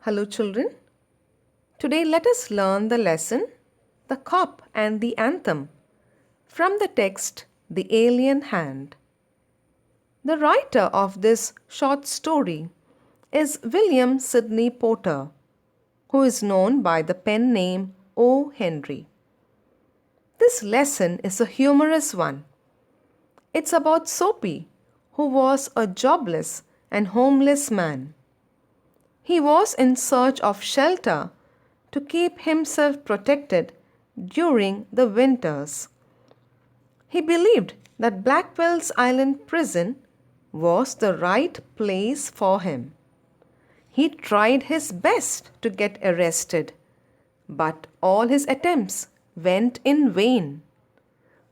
Hello, children. Today let us learn the lesson The Cop and the Anthem from the text The Alien Hand. The writer of this short story is William Sidney Porter, who is known by the pen name O. Henry. This lesson is a humorous one. It's about Soapy, who was a jobless and homeless man. He was in search of shelter to keep himself protected during the winters. He believed that Blackwell's Island prison was the right place for him. He tried his best to get arrested, but all his attempts went in vain.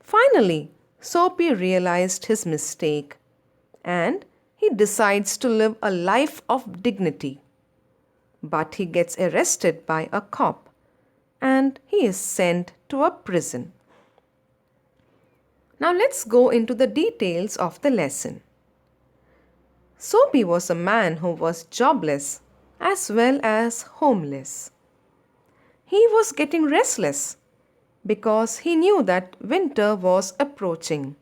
Finally, Soapy realized his mistake and he decides to live a life of dignity. But he gets arrested by a cop and he is sent to a prison. Now let's go into the details of the lesson. Soapy was a man who was jobless as well as homeless. He was getting restless because he knew that winter was approaching.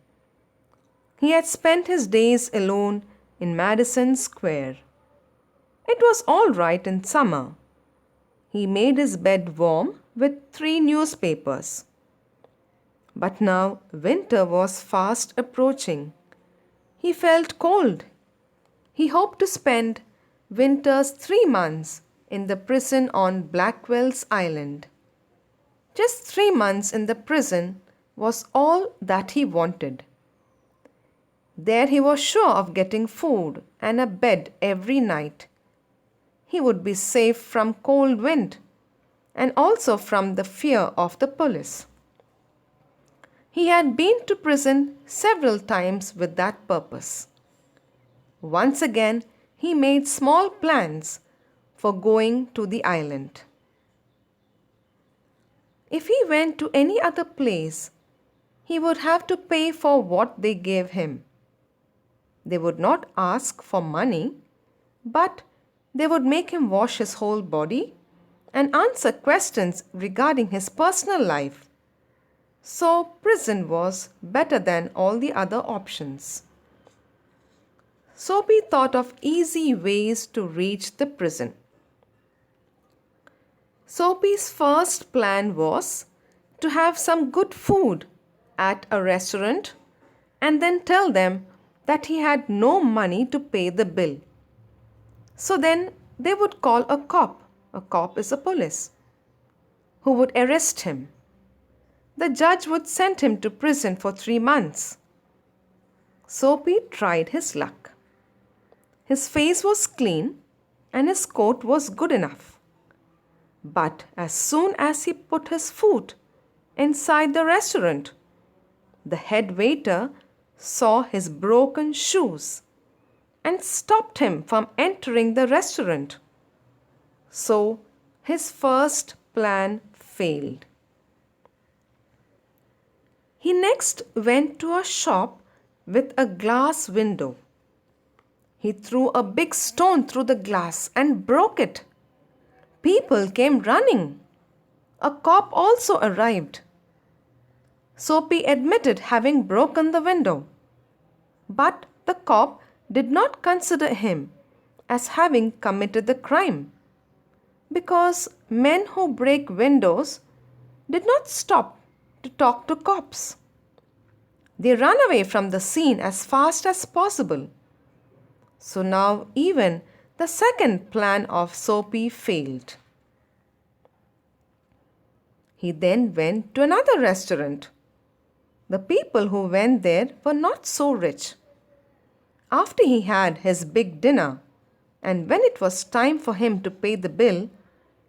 He had spent his days alone in Madison Square. It was all right in summer. He made his bed warm with 3 newspapers. But now winter was fast approaching. He felt cold. He hoped to spend winter's 3 months in the prison on Blackwell's Island. Just 3 months in the prison was all that he wanted. There he was sure of getting food and a bed every night. He would be safe from cold wind and also from the fear of the police. He had been to prison several times with that purpose. Once again, he made small plans for going to the island. If he went to any other place, he would have to pay for what they gave him. They would not ask for money, but they would make him wash his whole body and answer questions regarding his personal life. So prison was better than all the other options. Soapy thought of easy ways to reach the prison. Soapy's first plan was to have some good food at a restaurant and then tell them that he had no money to pay the bill. So then they would call a cop is a police, who would arrest him. The judge would send him to prison for 3 months. Soapy tried his luck. His face was clean and his coat was good enough. But as soon as he put his foot inside the restaurant, the head waiter saw his broken shoes and stopped him from entering the restaurant. So his first plan failed. He next went to a shop with a glass window. He threw a big stone through the glass and broke it. People came running. A cop also arrived. Soapy admitted having broken the window, but the cop did not consider him as having committed the crime because men who break windows did not stop to talk to cops. They ran away from the scene as fast as possible. So now even the second plan of Soapy failed. He then went to another restaurant. The people who went there were not so rich. After he had his big dinner, and when it was time for him to pay the bill,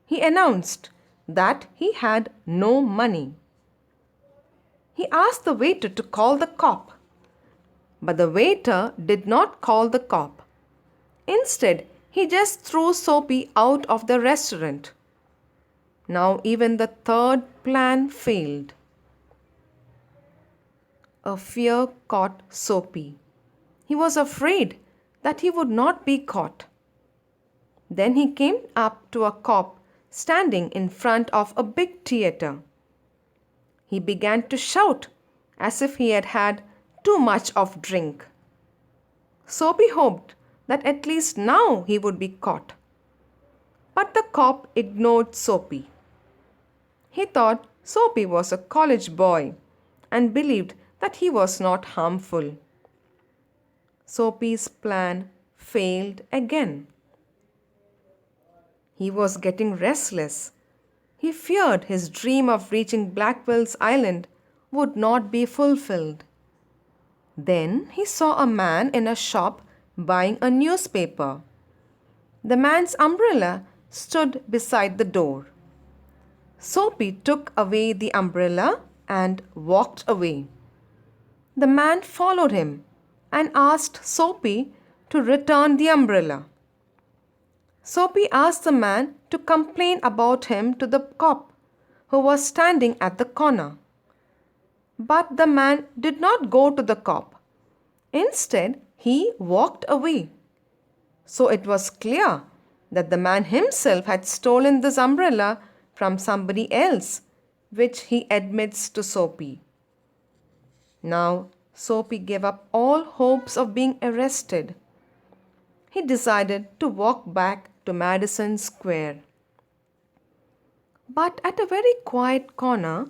he announced that he had no money. He asked the waiter to call the cop, but the waiter did not call the cop. Instead, he just threw Soapy out of the restaurant. Now even the third plan failed. A fear caught Soapy. He was afraid that he would not be caught. Then he came up to a cop standing in front of a big theatre. He began to shout as if he had had too much of drink. Soapy hoped that at least now he would be caught. But the cop ignored Soapy. He thought Soapy was a college boy and believed that he was not harmful. Soapy's plan failed again. He was getting restless. He feared his dream of reaching Blackwell's Island would not be fulfilled. Then he saw a man in a shop buying a newspaper. The man's umbrella stood beside the door. Soapy took away the umbrella and walked away. The man followed him and asked Soapy to return the umbrella. Soapy asked the man to complain about him to the cop who was standing at the corner. But the man did not go to the cop. Instead, he walked away. So it was clear that the man himself had stolen this umbrella from somebody else, which he admits to Soapy. Now, Soapy gave up all hopes of being arrested. He decided to walk back to Madison Square. But at a very quiet corner,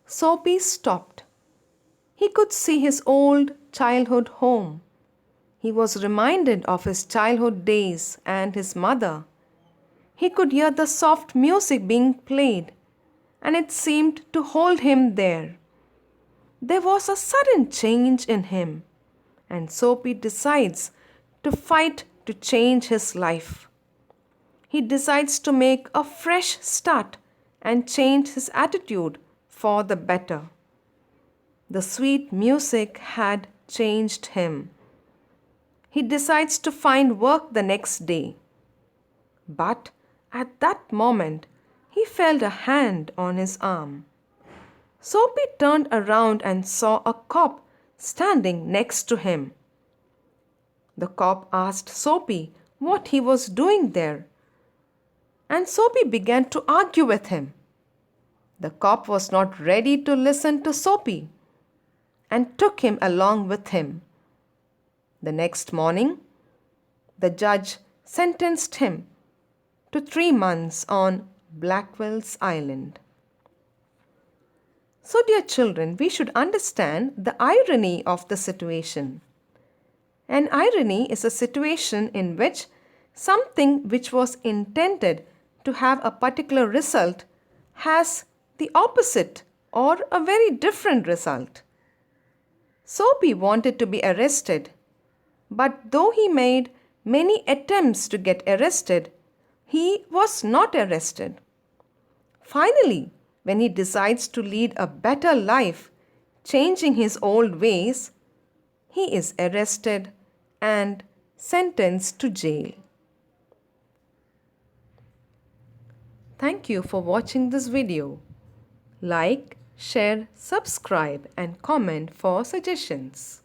Soapy stopped. He could see his old childhood home. He was reminded of his childhood days and his mother. He could hear the soft music being played, and it seemed to hold him there. There was a sudden change in him, and Soapy decides to fight to change his life. He decides to make a fresh start and change his attitude for the better. The sweet music had changed him. He decides to find work the next day. But at that moment, he felt a hand on his arm. Soapy turned around and saw a cop standing next to him. The cop asked Soapy what he was doing there, and Soapy began to argue with him. The cop was not ready to listen to Soapy and took him along with him. The next morning, the judge sentenced him to 3 months on Blackwell's Island. So, dear children, we should understand the irony of the situation. An irony is a situation in which something which was intended to have a particular result has the opposite or a very different result. Soapy wanted to be arrested, but though he made many attempts to get arrested, he was not arrested. Finally, when he decides to lead a better life, changing his old ways, he is arrested and sentenced to jail. Thank you for watching this video. Like, share, subscribe and comment for suggestions.